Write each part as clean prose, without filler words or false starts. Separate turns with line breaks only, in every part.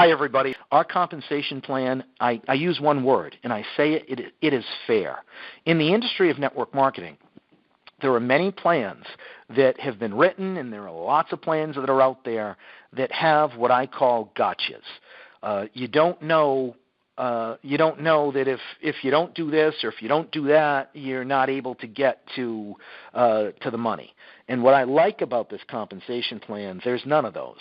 Hi, everybody. Our compensation plan, I use one word, and I say it is fair. In the industry of network marketing, there are many plans that have been written, and there are lots of plans that are out there that have what I call gotchas. You don't know that if you don't do this or if you don't do that, you're not able to get to the money. And what I like about this compensation plan, there's none of those.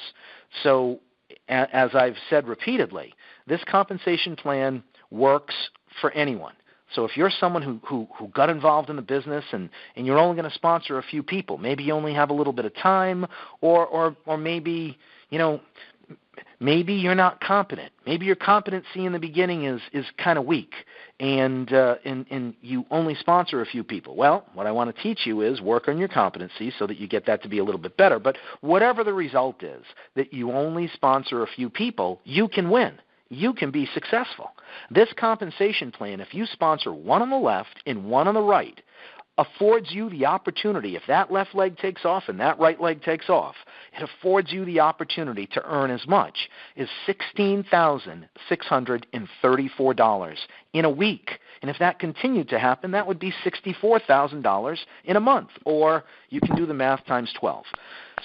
So as I've said repeatedly, this compensation plan works for anyone. So if you're someone who got involved in the business and you're only going to sponsor a few people, maybe you only have a little bit of time, or maybe, maybe you're not competent. Maybe your competency in the beginning is kind of weak, and you only sponsor a few people. Well, what I want to teach you is work on your competency so that you get that to be a little bit better. But whatever the result is, that you only sponsor a few people, you can win. You can be successful. This compensation plan, if you sponsor one on the left and one on the right, affords you the opportunity, if that left leg takes off and that right leg takes off, it affords you the opportunity to earn as much as $16,634 in a week. And if that continued to happen, that would be $64,000 in a month, or you can do the math times 12.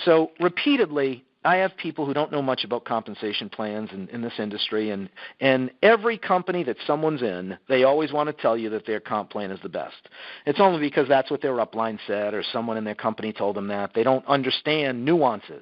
So repeatedly, I have people who don't know much about compensation plans in this industry, and every company that someone's in, they always want to tell you that their comp plan is the best. It's only because that's what their upline said or someone in their company told them that. They don't understand nuances.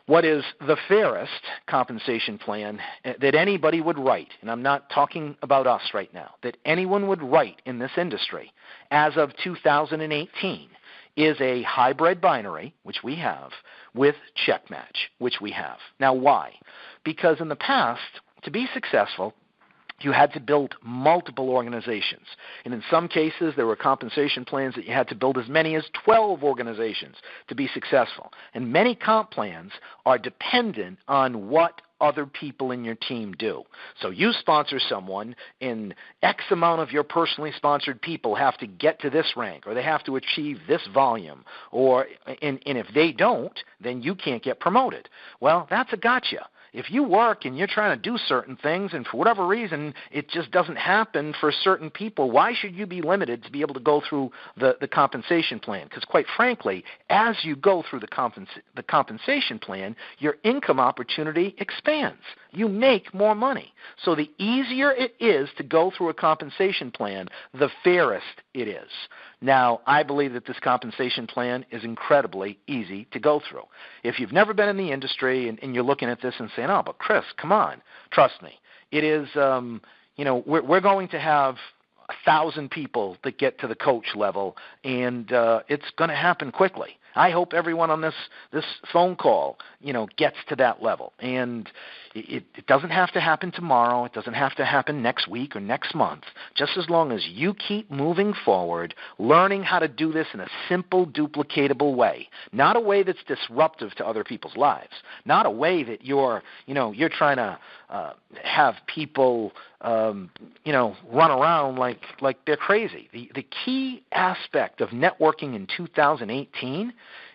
What is the fairest compensation plan that anybody would write, and I'm not talking about us right now, that anyone would write in this industry as of 2018, is a hybrid binary, which we have, with check match, which we have. Now, why? Because in the past, to be successful, you had to build multiple organizations. And in some cases, there were compensation plans that you had to build as many as 12 organizations to be successful. And many comp plans are dependent on what other people in your team do. So you sponsor someone, and X amount of your personally sponsored people have to get to this rank, or they have to achieve this volume, and if they don't, then you can't get promoted. Well, that's a gotcha. If you work and you're trying to do certain things and for whatever reason it just doesn't happen for certain people, why should you be limited to be able to go through the compensation plan? Because quite frankly, as you go through the compensation plan, your income opportunity expands. You make more money. So the easier it is to go through a compensation plan, the fairest it is. Now, I believe that this compensation plan is incredibly easy to go through. If you've never been in the industry and you're looking at this and saying, oh, but Chris, come on, trust me. It is, we're going to have 1,000 people that get to the coach level, and it's going to happen quickly. I hope everyone on this phone call, gets to that level. And it doesn't have to happen tomorrow. It doesn't have to happen next week or next month. Just as long as you keep moving forward, learning how to do this in a simple, duplicatable way, not a way that's disruptive to other people's lives, not a way that you're trying to have people, run around like they're crazy. The key aspect of networking in 2018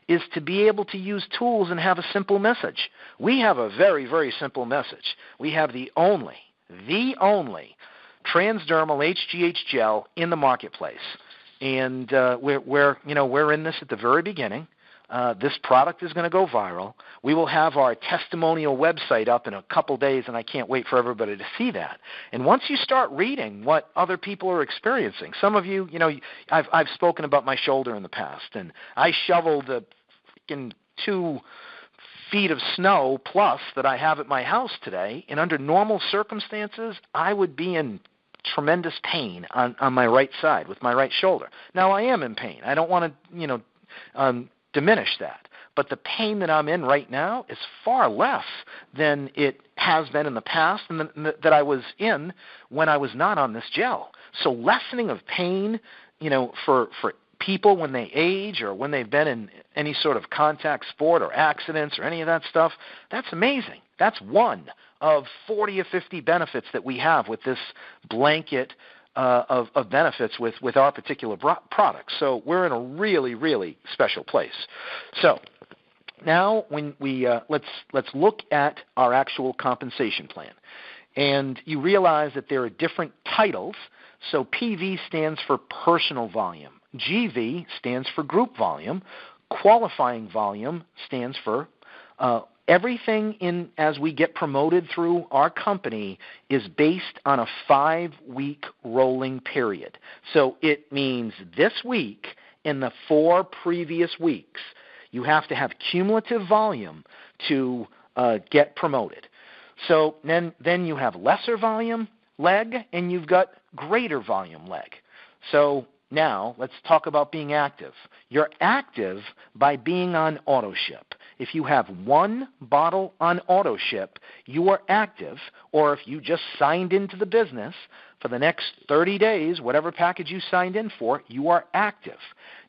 is to be able to use tools and have a simple message. We have a very, very simple message. We have the only transdermal HGH gel in the marketplace, and we're in this at the very beginning. This product is going to go viral. We will have our testimonial website up in a couple days, and I can't wait for everybody to see that. And once you start reading what other people are experiencing, some of you, I've spoken about my shoulder in the past, and I shoveled the freaking 2 feet of snow plus that I have at my house today, and under normal circumstances, I would be in tremendous pain on my right side with my right shoulder. Now, I am in pain. I don't want to, diminish that. But the pain that I'm in right now is far less than it has been in the past and that I was in when I was not on this gel. So lessening of pain, for people when they age or when they've been in any sort of contact sport or accidents or any of that stuff, that's amazing. That's one of 40 or 50 benefits that we have with this blanket of benefits with our particular products. So we're in a really, really special place. So Now, when we let's look at our actual compensation plan, and you realize that there are different titles. So PV stands for personal volume, GV stands for group volume, qualifying volume stands for everything in as we get promoted through our company is based on a 5-week rolling period. So it means this week and the 4 previous weeks, you have to have cumulative volume to get promoted. So then you have lesser volume leg, and you've got greater volume leg. So now let's talk about being active. You're active by being on auto ship. If you have 1 bottle on auto ship, you are active, or if you just signed into the business for the next 30 days, whatever package you signed in for, you are active.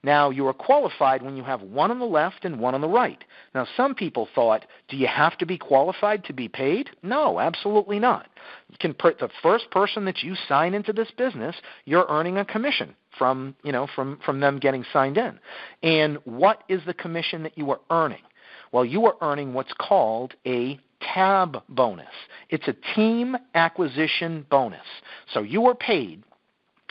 Now, you are qualified when you have 1 on the left and 1 on the right. Now, some people thought, do you have to be qualified to be paid? No, absolutely not. You can the first person that you sign into this business, you're earning a commission from them getting signed in. And what is the commission that you are earning? Well, you are earning what's called a tab bonus. It's a team acquisition bonus. So you are paid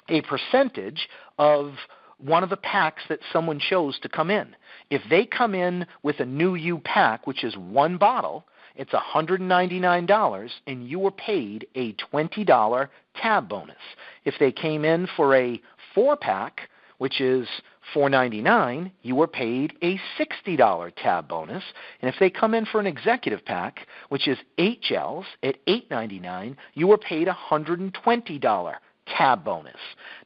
a percentage of one of the packs that someone chose to come in. If they come in with a new U pack, which is 1 bottle, it's $199, and you were paid a $20 tab bonus. If they came in for a 4-pack, which is $4.99, you were paid a $60 tab bonus. And if they come in for an executive pack, which is 8 gels at $8.99, you were paid a $120 tab bonus.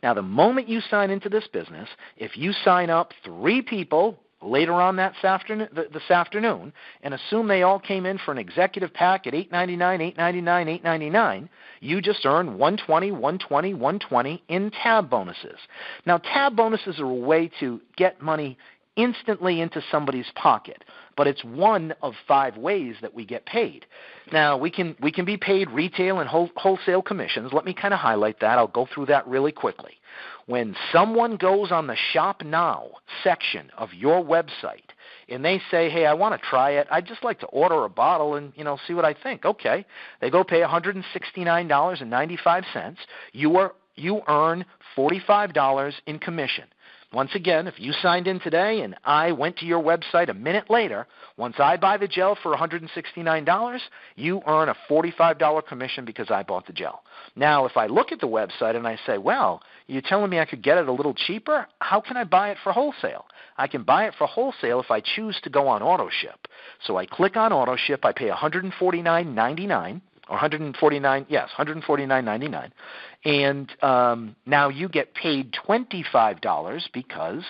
Now, the moment you sign into this business, if you sign up 3 people later on this afternoon, and assume they all came in for an executive pack at $8.99, $8.99, $8.99, you just earn $120, $120, $120 in tab bonuses. Now, tab bonuses are a way to get money instantly into somebody's pocket, but it's one of 5 ways that we get paid. Now, we can be paid retail and wholesale commissions. Let me kind of highlight that. I'll go through that really quickly. When someone goes on the Shop Now section of your website and they say, hey, I want to try it, I'd just like to order a bottle and see what I think. Okay. They go pay $169.95. You earn $45 in commission. Once again, if you signed in today and I went to your website a minute later, once I buy the gel for $169, you earn a $45 commission because I bought the gel. Now, if I look at the website and I say, well, you're telling me I could get it a little cheaper? How can I buy it for wholesale? I can buy it for wholesale if I choose to go on auto ship. So I click on auto ship. I pay $149.99. Or $149.99, and now you get paid $25 because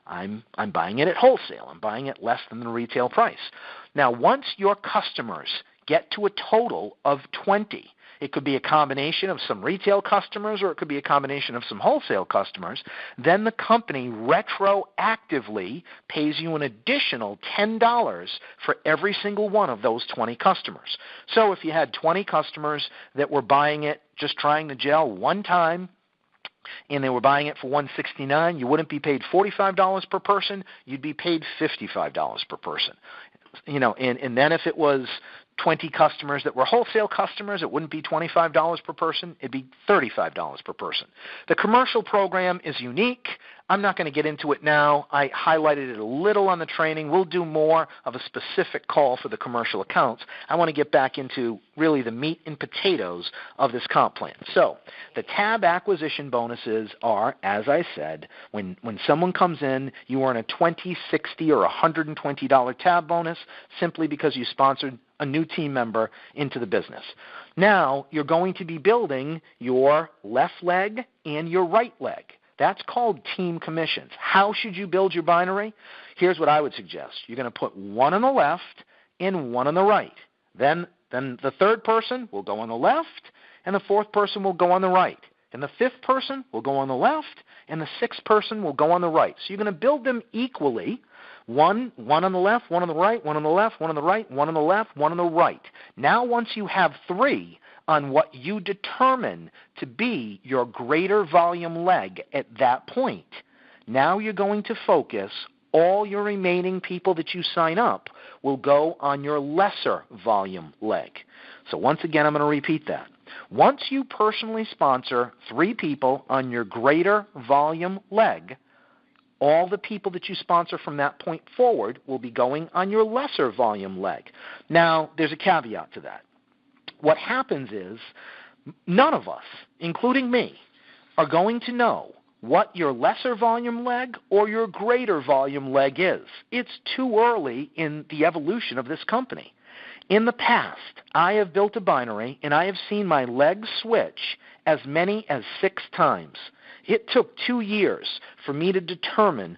I'm buying it at wholesale. I'm buying it less than the retail price. Now, once your customers get to a total of 20, it could be a combination of some retail customers or it could be a combination of some wholesale customers, then the company retroactively pays you an additional $10 for every single one of those 20 customers. So if you had 20 customers that were buying it, just trying the gel one time, and they were buying it for $169, you wouldn't be paid $45 per person, you'd be paid $55 per person. And then if it was 20 customers that were wholesale customers, it wouldn't be $25 per person, it'd be $35 per person. The commercial program is unique. I'm not going to get into it now. I highlighted it a little on the training. We'll do more of a specific call for the commercial accounts. I want to get back into really the meat and potatoes of this comp plan. So the tab acquisition bonuses are, as I said, when someone comes in, you earn a $20, $60, or $120 tab bonus simply because you sponsored a new team member into the business. Now you're going to be building your left leg and your right leg. That's called team commissions. How should you build your binary? Here's what I would suggest. You're going to put 1 on the left and 1 on the right. Then the 3rd person will go on the left, and the 4th person will go on the right. And the 5th person will go on the left, and the 6th person will go on the right. So you're going to build them equally. One on the left, 1 on the right, 1 on the left, 1 on the right, 1 on the left, 1 on the right. Now once you have 3 on what you determine to be your greater volume leg at that point, now you're going to focus all your remaining people that you sign up will go on your lesser volume leg. So once again, I'm going to repeat that. Once you personally sponsor 3 people on your greater volume leg, all the people that you sponsor from that point forward will be going on your lesser volume leg. Now, there's a caveat to that. What happens is none of us, including me, are going to know what your lesser volume leg or your greater volume leg is. It's too early in the evolution of this company. In the past, I have built a binary, and I have seen my legs switch as many as 6 times. It took 2 years for me to determine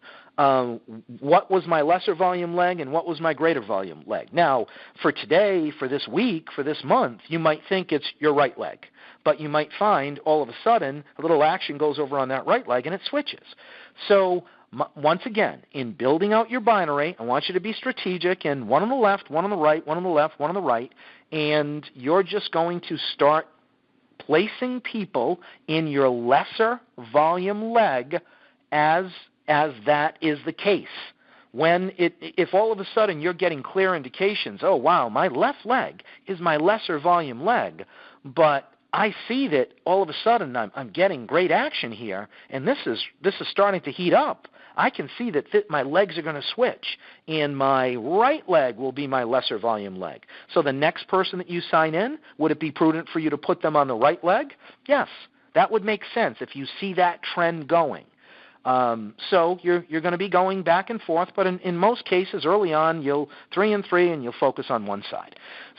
what was my lesser volume leg and what was my greater volume leg. Now, for today, for this week, for this month, you might think it's your right leg. But you might find all of a sudden a little action goes over on that right leg and it switches. So once again, in building out your binary, I want you to be strategic and one on the left, one on the right, one on the left, one on the right, and you're just going to start placing people in your lesser volume leg as that is the case. If all of a sudden you're getting clear indications, oh wow, my left leg is my lesser volume leg, but I see that all of a sudden I'm getting great action here, and this is starting to heat up. I can see that my legs are going to switch, and my right leg will be my lesser volume leg. So the next person that you sign in, would it be prudent for you to put them on the right leg? Yes, that would make sense if you see that trend going. So you're going to be going back and forth, but in most cases, early on, you'll 3 and 3, and you'll focus on one side.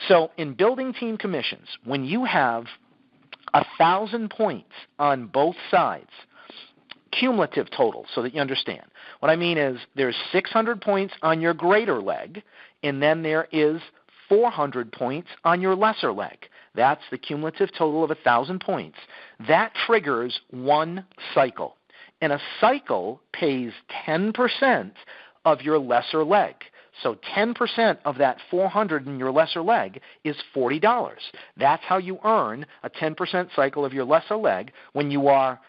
So in building team commissions, when you have 1,000 points on both sides, cumulative total, so that you understand. What I mean is there's 600 points on your greater leg, and then there is 400 points on your lesser leg. That's the cumulative total of 1,000 points. That triggers one cycle, and a cycle pays 10% of your lesser leg. So 10% of that 400 in your lesser leg is $40. That's how you earn a 10% cycle of your lesser leg when you are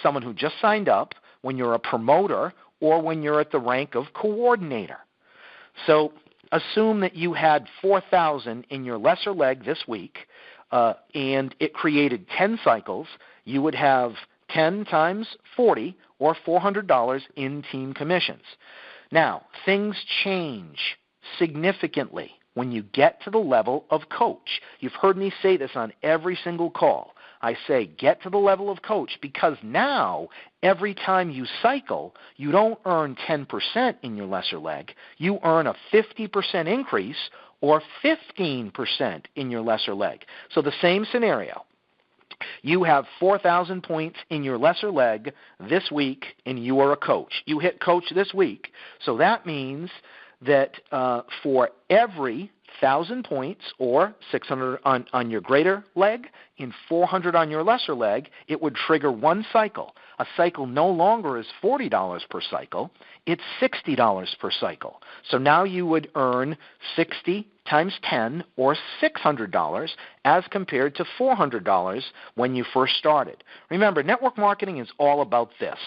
someone who just signed up, when you're a promoter, or when you're at the rank of coordinator. So assume that you had 4,000 in your lesser leg this week, and it created 10 cycles. You would have 10 times 40, or $400 in team commissions. Now, things change significantly when you get to the level of coach. You've heard me say this on every single call. I say get to the level of coach because now every time you cycle, you don't earn 10% in your lesser leg. You earn a 50% increase or 15% in your lesser leg. So the same scenario. You have 4,000 points in your lesser leg this week, and you are a coach. You hit coach this week. So that means that for every 1,000 points or 600 on your greater leg and 400 on your lesser leg, it would trigger one cycle. A cycle no longer is $40 per cycle. It's $60 per cycle. So now you would earn 60 times 10 or $600 as compared to $400 when you first started. Remember, network marketing is all about this.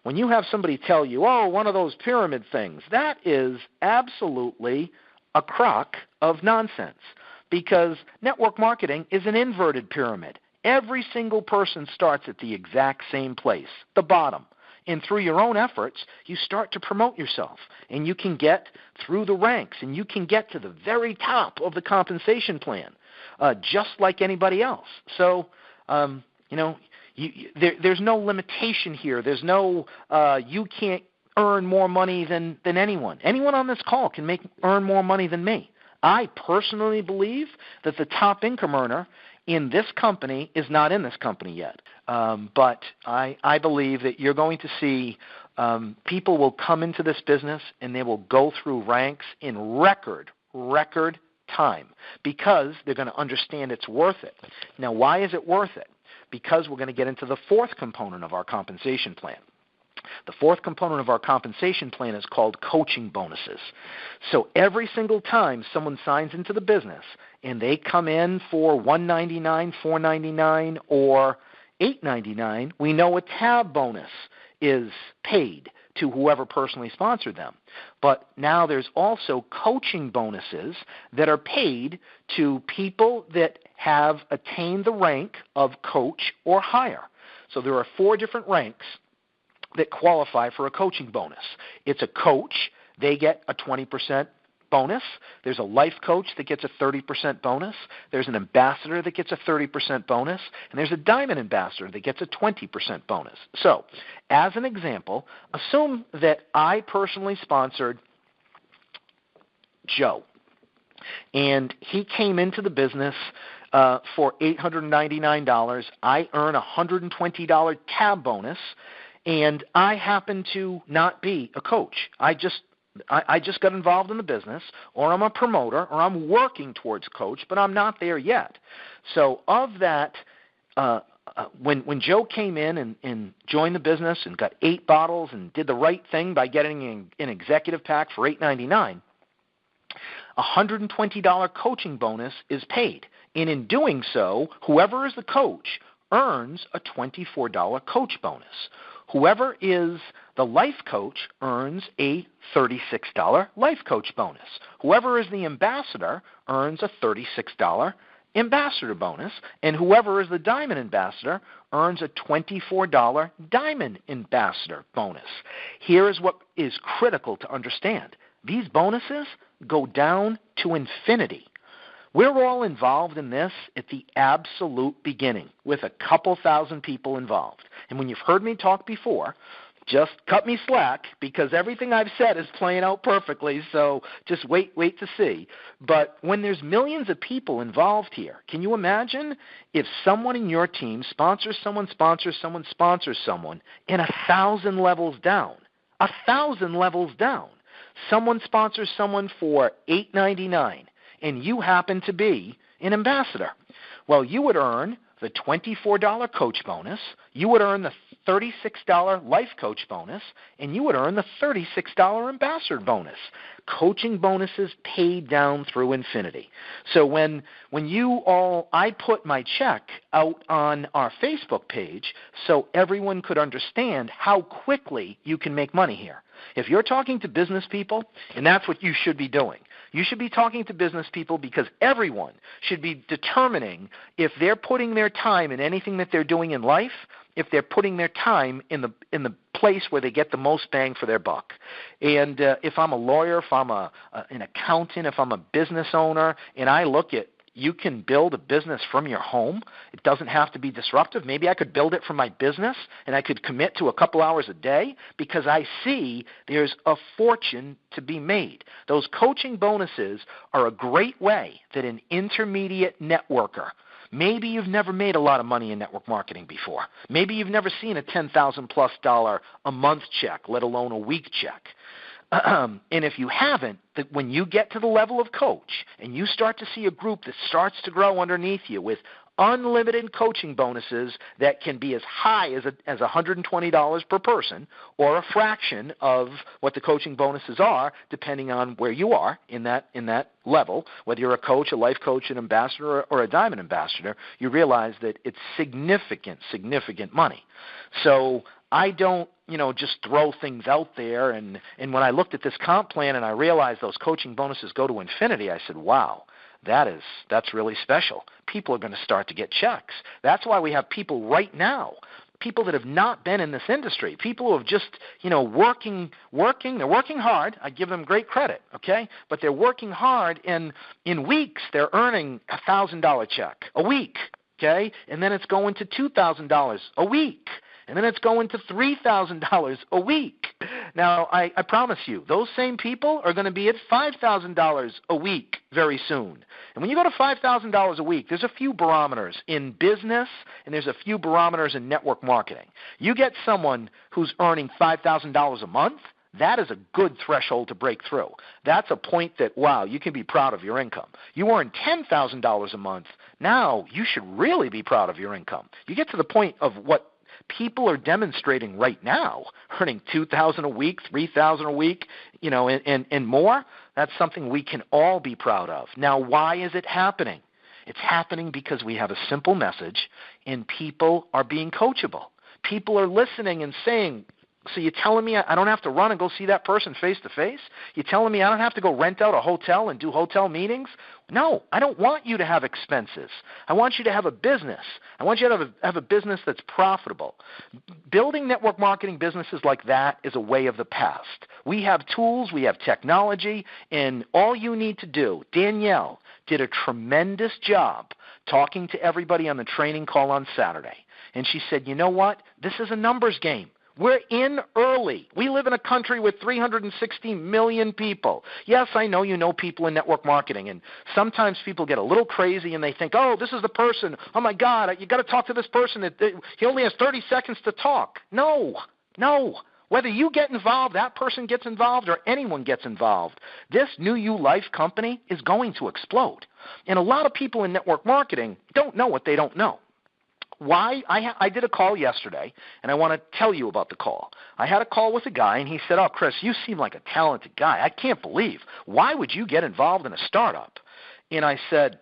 When you have somebody tell you, oh, one of those pyramid things, that is absolutely a crock of nonsense because network marketing is an inverted pyramid. Every single person starts at the exact same place, the bottom. And through your own efforts, you start to promote yourself, and you can get through the ranks, and you can get to the very top of the compensation plan, just like anybody else. So, there's no limitation here. There's no you can't earn more money than anyone. Anyone on this call can earn more money than me. I personally believe that the top income earner in this company is not in this company yet. But I believe that you're going to see people will come into this business and they will go through ranks in record time because they're going to understand it's worth it. Now, why is it worth it? Because we're going to get into the fourth component of our compensation plan. The fourth component of our compensation plan is called coaching bonuses. So every single time someone signs into the business and they come in for $199, $499, or $899, we know a tab bonus is paid to whoever personally sponsored them. But now there's also coaching bonuses that are paid to people that have attained the rank of coach or higher. So there are 4 different ranks that qualify for a coaching bonus. It's a coach. They get a 20% bonus. There's a life coach that gets a 30% bonus. There's an ambassador that gets a 30% bonus. And there's a diamond ambassador that gets a 20% bonus. So, as an example, assume that I personally sponsored Joe. And he came into the business for $899. I earn a $120 tab bonus, and I happen to not be a coach. I just got involved in the business, or I'm a promoter, or I'm working towards coach, but I'm not there yet. So of that, when Joe came in and joined the business and got 8 bottles and did the right thing by getting an executive pack for $899, a $120 coaching bonus is paid. And in doing so, whoever is the coach earns a $24 coach bonus. Whoever is the life coach earns a $36 life coach bonus. Whoever is the ambassador earns a $36 ambassador bonus. And whoever is the diamond ambassador earns a $24 diamond ambassador bonus. Here is what is critical to understand. These bonuses go down to infinity. We're all involved in this at the absolute beginning with a couple thousand people involved. And when you've heard me talk before, just cut me slack because everything I've said is playing out perfectly, so just wait to see. But when there's millions of people involved here, can you imagine if someone in your team sponsors someone, and 1,000 levels down, 1,000 levels down, someone sponsors someone for $899, and you happen to be an ambassador. Well, you would earn the $24 coach bonus, you would earn the $36 life coach bonus, and you would earn the $36 ambassador bonus. Coaching bonuses paid down through infinity. So when I put my check out on our Facebook page so everyone could understand how quickly you can make money here. If you're talking to business people, and that's what you should be doing, you should be talking to business people because everyone should be determining if they're putting their time in anything that they're doing in life, if they're putting their time in the place where they get the most bang for their buck. And if I'm a lawyer, if I'm an accountant, if I'm a business owner, and I look at you can build a business from your home. It doesn't have to be disruptive. Maybe I could build it from my business, and I could commit to a couple hours a day because I see there's a fortune to be made. Those coaching bonuses are a great way that an intermediate networker, maybe you've never made a lot of money in network marketing before. Maybe you've never seen a $10,000+ a month check, let alone a week check. And if you haven't, that when you get to the level of coach and you start to see a group that starts to grow underneath you with unlimited coaching bonuses that can be as high as $120 per person or a fraction of what the coaching bonuses are, depending on where you are in that level, whether you're a coach, a life coach, an ambassador, or a diamond ambassador, you realize that it's significant money. So I don't, just throw things out there. And when I looked at this comp plan and I realized those coaching bonuses go to infinity, I said, wow, that's really special. People are going to start to get checks. That's why we have people right now, people that have not been in this industry, people who have just, working, they're working hard. I give them great credit, okay? But they're working hard, and in weeks they're earning a $1,000 check a week, okay? And then it's going to $2,000 a week. And then it's going to $3,000 a week. Now, I promise you, those same people are going to be at $5,000 a week very soon. And when you go to $5,000 a week, there's a few barometers in business and there's a few barometers in network marketing. You get someone who's earning $5,000 a month, that is a good threshold to break through. That's a point that, wow, you can be proud of your income. You earn $10,000 a month, now you should really be proud of your income. You get to the point of what people are demonstrating right now, earning $2,000 a week, $3,000 a week, and more. That's something we can all be proud of. Now, why is it happening? It's happening because we have a simple message, and people are being coachable. People are listening and saying, So you're telling me I don't have to run and go see that person face to face? You're telling me I don't have to go rent out a hotel and do hotel meetings? No, I don't want you to have expenses. I want you to have a business. I want you to have a business that's profitable. Building network marketing businesses like that is a way of the past. We have tools, we have technology, and all you need to do, Danielle did a tremendous job talking to everybody on the training call on Saturday. And she said, you know what? This is a numbers game. We're in early. We live in a country with 360 million people. Yes, I know you know people in network marketing, and sometimes people get a little crazy and they think, oh, this is the person. Oh, my God, you got to talk to this person. He only has 30 seconds to talk. No. Whether you get involved, that person gets involved, or anyone gets involved, this New You Life company is going to explode. And a lot of people in network marketing don't know what they don't know. Why? I did a call yesterday, and I want to tell you about the call. I had a call with a guy, and he said, oh, Chris, you seem like a talented guy. I can't believe. Why would you get involved in a startup? And I said,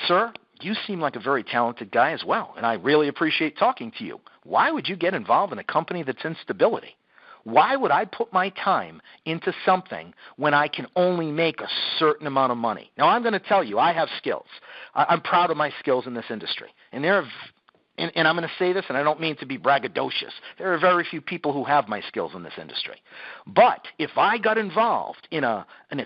sir, you seem like a very talented guy as well, and I really appreciate talking to you. Why would you get involved in a company that's in stability? Why would I put my time into something when I can only make a certain amount of money? Now, I'm going to tell you, I have skills. I'm proud of my skills in this industry, and and I'm going to say this, and I don't mean to be braggadocious. There are very few people who have my skills in this industry. But if I got involved in a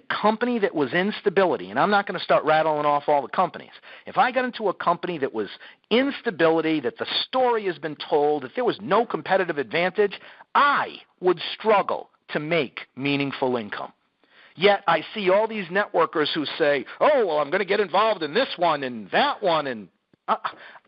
company that was in stability, and I'm not going to start rattling off all the companies, if I got into a company that was in stability, that the story has been told, that there was no competitive advantage, I would struggle to make meaningful income. Yet I see all these networkers who say, oh, well, I'm going to get involved in this one and that one, and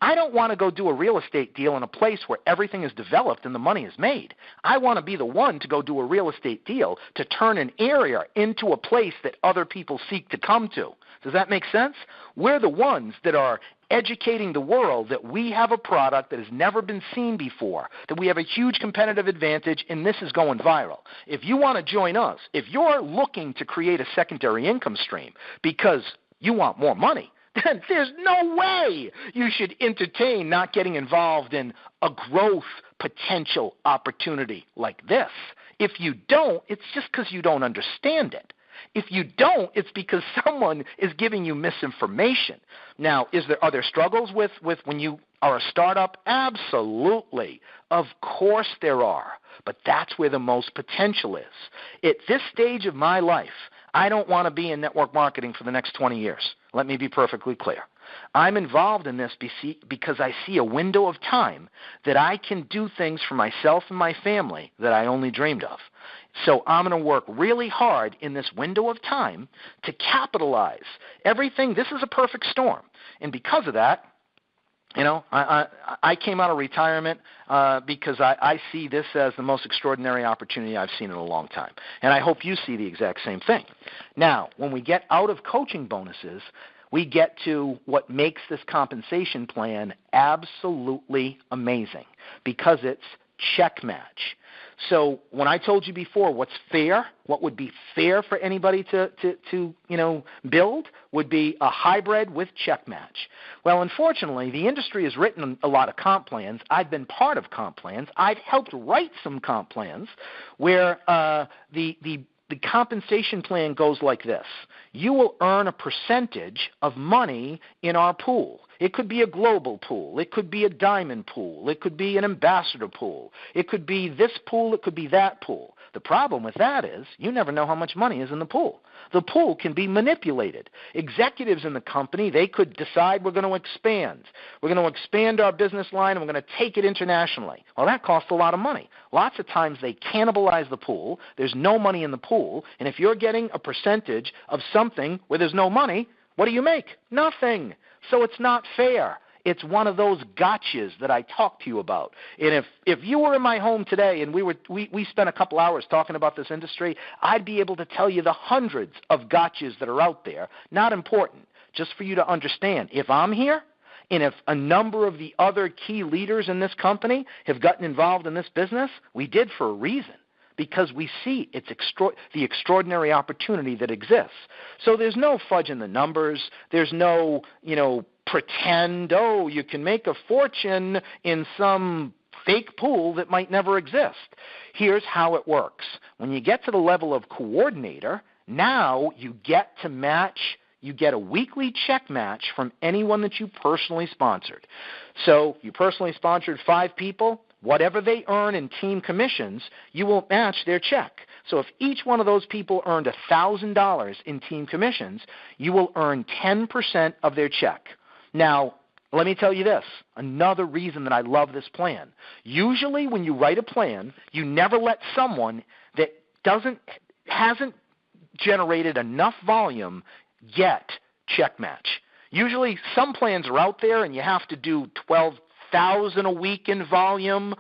I don't want to go do a real estate deal in a place where everything is developed and the money is made. I want to be the one to go do a real estate deal to turn an area into a place that other people seek to come to. Does that make sense? We're the ones that are educating the world that we have a product that has never been seen before, that we have a huge competitive advantage, and this is going viral. If you want to join us, if you're looking to create a secondary income stream because you want more money, then there's no way you should entertain not getting involved in a growth potential opportunity like this. If you don't, it's just because you don't understand it. If you don't, it's because someone is giving you misinformation. Now, are there struggles with when you are a startup? Absolutely. Of course there are. But that's where the most potential is. At this stage of my life, I don't want to be in network marketing for the next 20 years. Let me be perfectly clear. I'm involved in this because I see a window of time that I can do things for myself and my family that I only dreamed of. So I'm going to work really hard in this window of time to capitalize everything. This is a perfect storm. And because of that, I came out of retirement because I see this as the most extraordinary opportunity I've seen in a long time. And I hope you see the exact same thing. Now, when we get out of coaching bonuses, we get to what makes this compensation plan absolutely amazing because it's check match. So when I told you before what's fair, what would be fair for anybody to build would be a hybrid with check match. Well, unfortunately, the industry has written a lot of comp plans. I've been part of comp plans. I've helped write some comp plans where the compensation plan goes like this. You will earn a percentage of money in our pool. It could be a global pool. It could be a diamond pool. It could be an ambassador pool. It could be this pool. It could be that pool. The problem with that is you never know how much money is in the pool. The pool can be manipulated. Executives in the company, they could decide we're going to expand. We're going to expand our business line and we're going to take it internationally. Well, that costs a lot of money. Lots of times they cannibalize the pool. There's no money in the pool. And if you're getting a percentage of something where there's no money, what do you make? Nothing. So it's not fair. It's one of those gotchas that I talked to you about. And if you were in my home today and we spent a couple hours talking about this industry, I'd be able to tell you the hundreds of gotchas that are out there, not important, just for you to understand. If I'm here and if a number of the other key leaders in this company have gotten involved in this business, we did for a reason. Because we see the extraordinary opportunity that exists. So there's no fudging the numbers. There's no, pretend, you can make a fortune in some fake pool that might never exist. Here's how it works. When you get to the level of coordinator, now you get to match, you get a weekly check match from anyone that you personally sponsored. So you personally sponsored 5 people. Whatever they earn in team commissions, you will match their check. So if each one of those people earned $1,000 in team commissions, you will earn 10% of their check. Now, let me tell you this, another reason that I love this plan. Usually when you write a plan, you never let someone that hasn't generated enough volume get check match. Usually some plans are out there and you have to do 12,000 a week in volume,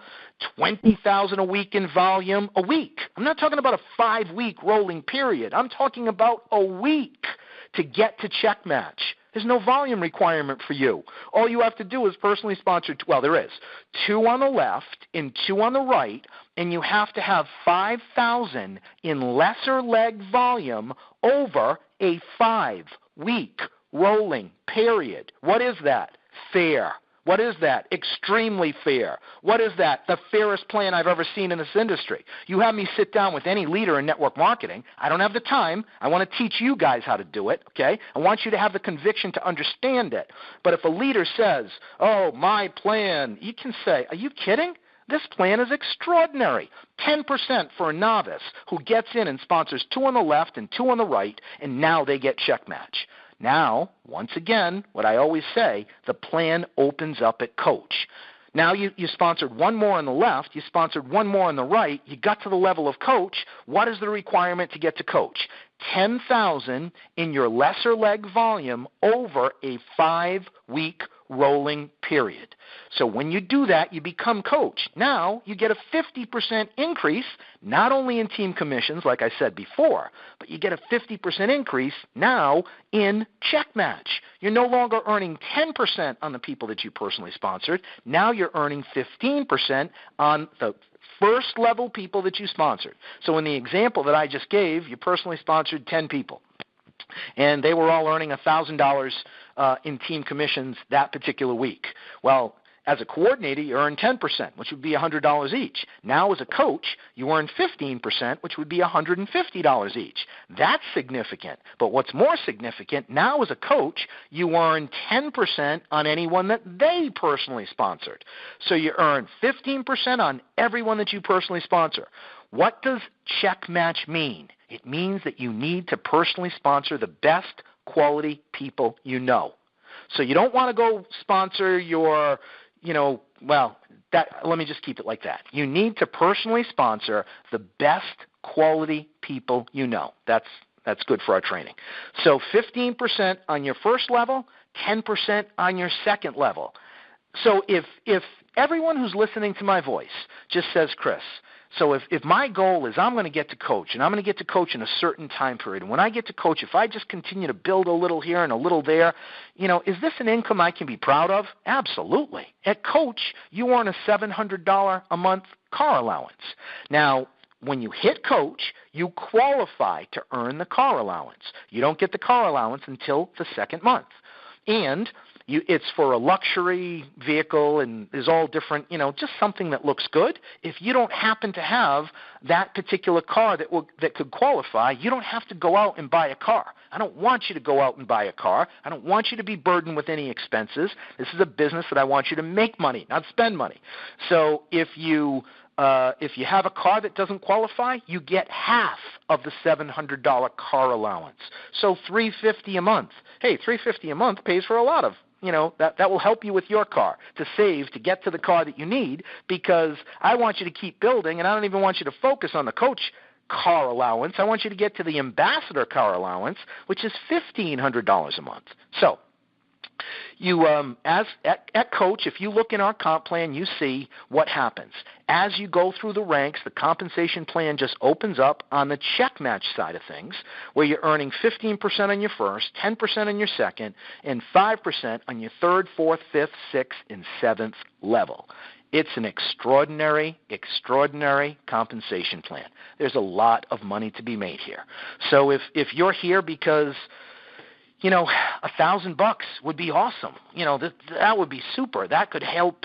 20,000 a week in volume a week. I'm not talking about a 5-week rolling period. I'm talking about a week to get to check match. There's no volume requirement for you. All you have to do is personally sponsor, well, there is 2 on the left and 2 on the right, and you have to have 5,000 in lesser leg volume over a 5-week rolling period. What is that? Fair. What is that? Extremely fair. What is that? The fairest plan I've ever seen in this industry. You have me sit down with any leader in network marketing. I don't have the time. I want to teach you guys how to do it, okay? I want you to have the conviction to understand it. But if a leader says, oh, my plan, you can say, are you kidding? This plan is extraordinary. 10% for a novice who gets in and sponsors 2 on the left and 2 on the right, and now they get check match. Now, once again, what I always say, the plan opens up at coach. Now you sponsored 1 more on the left, you sponsored 1 more on the right, you got to the level of coach. What is the requirement to get to coach? 10,000 in your lesser leg volume over a 5-week rolling period. So when you do that, you become coach. Now you get a 50% increase, not only in team commissions, like I said before, but you get a 50% increase now in check match. You're no longer earning 10% on the people that you personally sponsored. Now you're earning 15% on the first level people that you sponsored. So in the example that I just gave, you personally sponsored 10 people, and they were all earning $1,000 in team commissions that particular week. Well, as a coordinator, you earn 10%, which would be $100 each. Now as a coach, you earn 15%, which would be $150 each. That's significant. But what's more significant, now as a coach, you earn 10% on anyone that they personally sponsored. So you earn 15% on everyone that you personally sponsor. What does check match mean? It means that you need to personally sponsor the best quality people you know. So you don't want to go sponsor your, let me just keep it like that. You need to personally sponsor the best quality people you know. That's good for our training. So 15% on your first level, 10% on your second level. So if everyone who's listening to my voice just says, Chris, so if my goal is I'm going to get to coach, and I'm going to get to coach in a certain time period, and when I get to coach, if I just continue to build a little here and a little there, is this an income I can be proud of? Absolutely. At Coach, you earn a $700 a month car allowance. Now, when you hit Coach, you qualify to earn the car allowance. You don't get the car allowance until the second month. And it's for a luxury vehicle and is all different, just something that looks good. If you don't happen to have that particular car that could qualify, you don't have to go out and buy a car. I don't want you to go out and buy a car. I don't want you to be burdened with any expenses. This is a business that I want you to make money, not spend money. So if you have a car that doesn't qualify, you get half of the $700 car allowance. So $350 a month. Hey, $350 a month pays for a lot of, that will help you with your car to save to get to the car that you need, because I want you to keep building, and I don't even want you to focus on the Coach car allowance. I want you to get to the ambassador car allowance, which is $1,500 a month. So you, at Coach, if you look in our comp plan, you see what happens. As you go through the ranks, the compensation plan just opens up on the check match side of things, where you're earning 15% on your first, 10% on your second, and 5% on your third, fourth, fifth, sixth, and seventh level. It's an extraordinary, extraordinary compensation plan. There's a lot of money to be made here. So if you're here because $1,000 would be awesome. That would be super. That could help,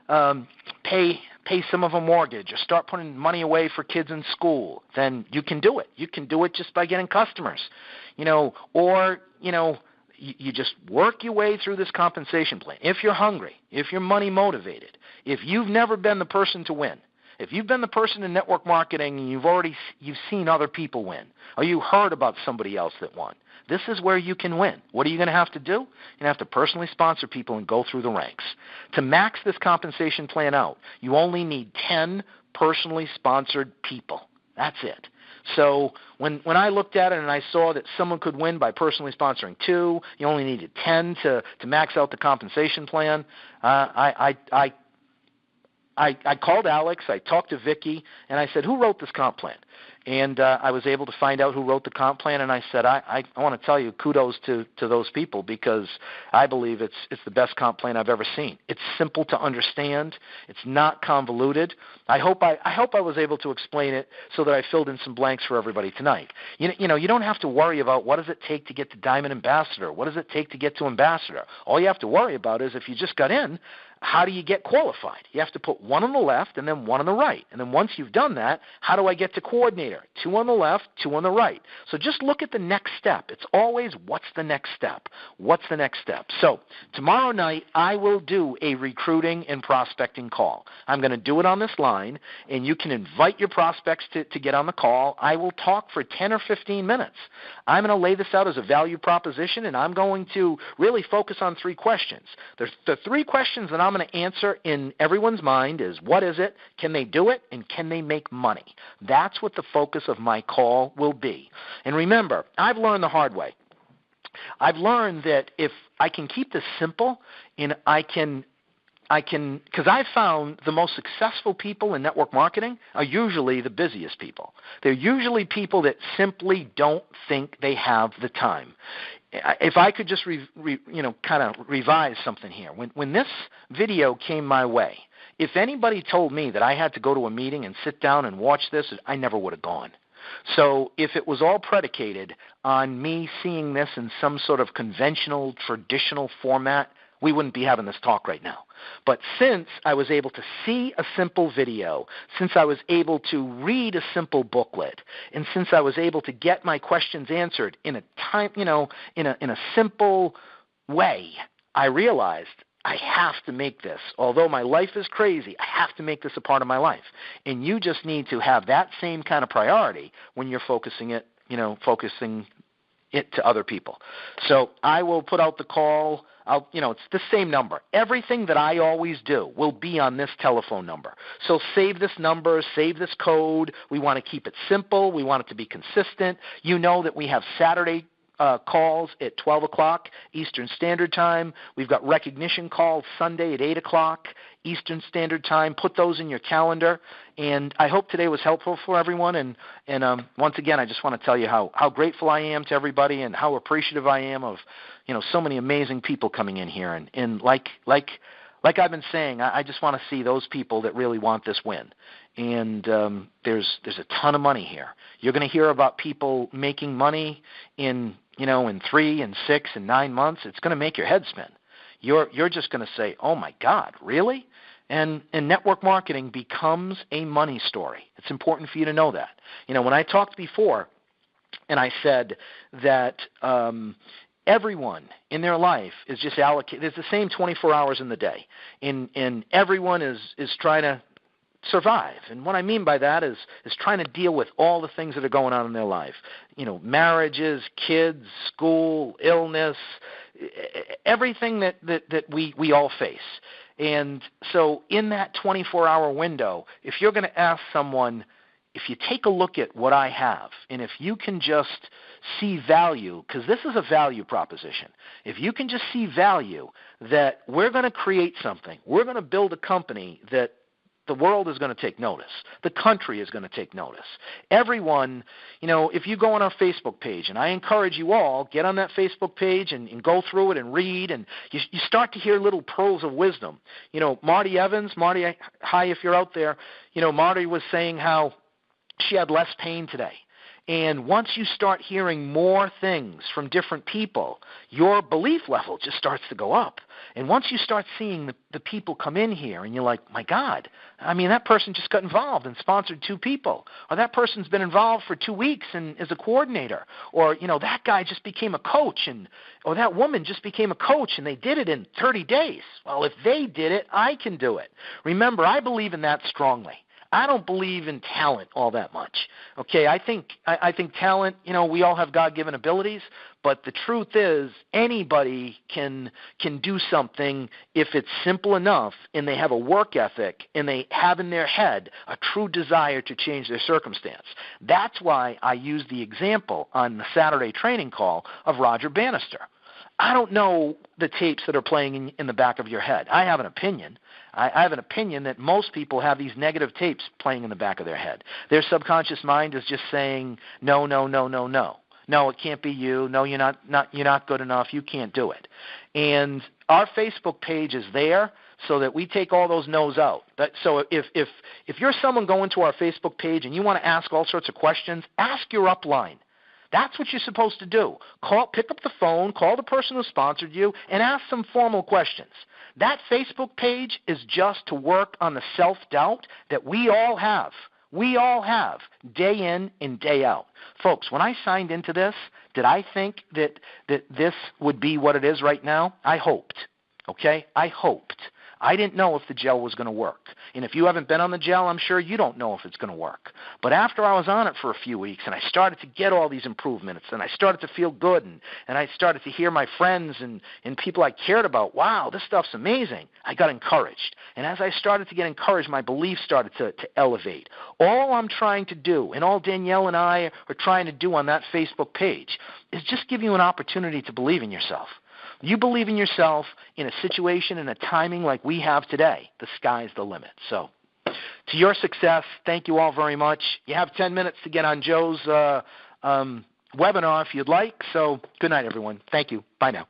pay some of a mortgage or start putting money away for kids in school, then you can do it. You can do it just by getting customers, or you just work your way through this compensation plan. If you're hungry, if you're money motivated, if you've never been the person to win, if you've been the person in network marketing and you've seen other people win, or you heard about somebody else that won, this is where you can win. What are you going to have to do? You're going to have to personally sponsor people and go through the ranks. To max this compensation plan out, you only need 10 personally sponsored people. That's it. So when I looked at it and I saw that someone could win by personally sponsoring 2, you only needed 10 to max out the compensation plan, I called Alex, I talked to Vicky, and I said, who wrote this comp plan? And I was able to find out who wrote the comp plan, and I said, I want to tell you kudos to those people, because I believe it's the best comp plan I've ever seen. It's simple to understand. It's not convoluted. I hope I was able to explain it so that I filled in some blanks for everybody tonight. You don't have to worry about what does it take to get to Diamond Ambassador. What does it take to get to Ambassador? All you have to worry about is if you just got in, how do you get qualified? You have to put 1 on the left and then 1 on the right. And then once you've done that, how do I get to coordinator? 2 on the left, 2 on the right. So just look at the next step. It's always what's the next step? What's the next step? So tomorrow night I will do a recruiting and prospecting call. I'm going to do it on this line, and you can invite your prospects to get on the call. I will talk for 10 or 15 minutes. I'm going to lay this out as a value proposition, and I'm going to really focus on 3 questions. The 3 questions that I'm going to answer in everyone's mind is, what is it, can they do it, and can they make money? That's what the focus of my call will be. And remember, I've learned the hard way. I've learned that if I can keep this simple, and I can, because I've found the most successful people in network marketing are usually the busiest people. They're usually people that simply don't think they have the time. If I could just kind of revise something here. When this video came my way, if anybody told me that I had to go to a meeting and sit down and watch this, I never would have gone. So if it was all predicated on me seeing this in some sort of conventional, traditional format, we wouldn't be having this talk right now. But since I was able to see a simple video, since I was able to read a simple booklet, and since I was able to get my questions answered in a time, in a simple way, I realized I have to make this. Although my life is crazy, I have to make this a part of my life. And you just need to have that same kind of priority when you're focusing it to other people. So I will put out the call. It's the same number. Everything that I always do will be on this telephone number. So save this number, save this code. We want to keep it simple. We want it to be consistent. You know that we have Saturday calls at 12 o'clock Eastern Standard Time. We've got recognition calls Sunday at 8 o'clock Eastern Standard Time. Put those in your calendar. And I hope today was helpful for everyone. And once again, I just want to tell you how grateful I am to everybody and how appreciative I am of so many amazing people coming in here. And like I've been saying, I just want to see those people that really want this win. And there's a ton of money here. You're going to hear about people making money in 3 and 6 and 9 months. It's going to make your head spin. You're just going to say, oh my God, really? And network marketing becomes a money story. It's important for you to know that. When I talked before and I said that everyone in their life is just allocated, there's the same 24 hours in the day, and everyone is trying to survive. And what I mean by that is trying to deal with all the things that are going on in their life. Marriages, kids, school, illness, everything that we all face. And so in that 24-hour window, if you're going to ask someone, if you take a look at what I have, and if you can just see value, because this is a value proposition, if you can just see value that we're going to create something, we're going to build a company that the world is going to take notice. The country is going to take notice. Everyone, if you go on our Facebook page, and I encourage you all, get on that Facebook page and go through it and read, and you start to hear little pearls of wisdom. Marty Evans, hi if you're out there, Marty was saying how she had less pain today. And once you start hearing more things from different people, your belief level just starts to go up. And once you start seeing the people come in here and you're like, my God, I mean, that person just got involved and sponsored 2 people. Or that person's been involved for 2 weeks and is a coordinator. Or, that guy just became a coach, or that woman just became a coach and they did it in 30 days. Well, if they did it, I can do it. Remember, I believe in that strongly. I don't believe in talent all that much. Okay, I think talent, we all have God-given abilities, but the truth is anybody can do something if it's simple enough and they have a work ethic and they have in their head a true desire to change their circumstance. That's why I use the example on the Saturday training call of Roger Bannister. I don't know the tapes that are playing in the back of your head. I have an opinion. I have an opinion that most people have these negative tapes playing in the back of their head. Their subconscious mind is just saying, no, no, no, no, no. No, it can't be you. No, you're not good enough. You can't do it. And our Facebook page is there so that we take all those no's out. So if you're someone going to our Facebook page and you want to ask all sorts of questions, ask your upline. That's what you're supposed to do. Pick up the phone, call the person who sponsored you, and ask some formal questions. That Facebook page is just to work on the self-doubt that we all have. We all have, day in and day out. Folks, when I signed into this, did I think that this would be what it is right now? I hoped. Okay? I hoped. I didn't know if the gel was going to work. And if you haven't been on the gel, I'm sure you don't know if it's going to work. But after I was on it for a few weeks and I started to get all these improvements and I started to feel good and I started to hear my friends and people I cared about, wow, this stuff's amazing, I got encouraged. And as I started to get encouraged, my belief started to elevate. All I'm trying to do, and all Danielle and I are trying to do on that Facebook page, is just give you an opportunity to believe in yourself. You believe in yourself in a situation and a timing like we have today, the sky's the limit. So to your success, thank you all very much. You have 10 minutes to get on Joe's webinar if you'd like. So good night, everyone. Thank you. Bye now.